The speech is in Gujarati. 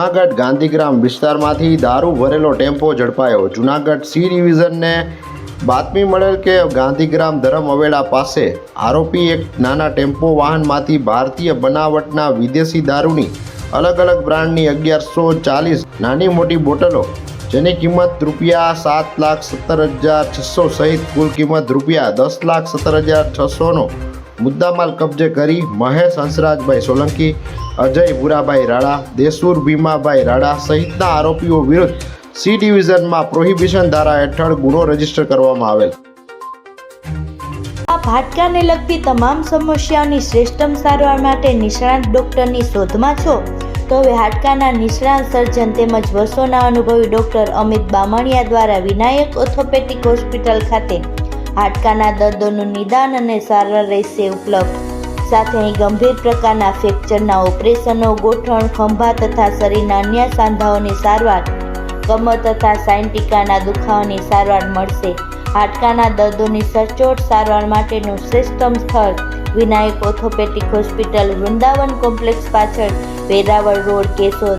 જૂનાગઢ ગાંધીગ્રામ વિસ્તારમાંથી દારૂ ભરેલો ટેમ્પો ઝડપાયો। જૂનાગઢ સી ડિવિઝનને બાતમી મળેલ કે ગાંધીગ્રામ ધરમ અવેડા પાસે આરોપી એક નાના ટેમ્પો વાહનમાંથી ભારતીય બનાવટના વિદેશી દારૂની અલગ અલગ બ્રાન્ડની 1140 નાની મોટી બોટલો જેની કિંમત ₹7,17,600 સહિત કુલ કિંમત ₹10,17,600નો મુદ્દામાલ કબજે કરી મહેશ હંસરાજભાઈ સોલંકી, અજય ભૂરાભાઈ રાડા, દેસુર ભીમાભાઈ રાડા સહિતના આરોપીઓ વિરુદ્ધ સી ડિવિઝનમાં પ્રોહિબિશન ધારા હેઠળ ગુનો રજીસ્ટર કરવામાં આવેલ। આપ હાડકાને લગતી તમામ સમસ્યાઓની શ્રેષ્ઠતમ સારવાર માટે નિષ્ણાત ડોક્ટરની શોધમાં છો તો હવે હાડકાના નિષ્ણાત સર્જન તેમજ વર્ષોના અનુભવી ડોક્ટર અમિત બામણિયા દ્વારા વિનાયક ઓર્થોપેડિક હોસ્પિટલ ખાતે હાડકાના દર્દોનું નિદાન અને સારવાર રહેશે ઉપલબ્ધ। સાથે અહીં ગંભીર પ્રકારના ફ્રેક્ચરના ઓપરેશનો, ગોઠણ, ખંભા તથા શરીરના અન્ય સાંધાઓની સારવાર, કમર તથા સાયન્ટિકાના દુખાવાની સારવાર મળશે। હાડકાના દર્દોની સચોટ સારવાર માટેનું શ્રેષ્ઠતમ સ્થળ Vinayak orthopaedic hospital, Vrindavan complex પાછળ, વેરાવળ રોડ, કેશોદ।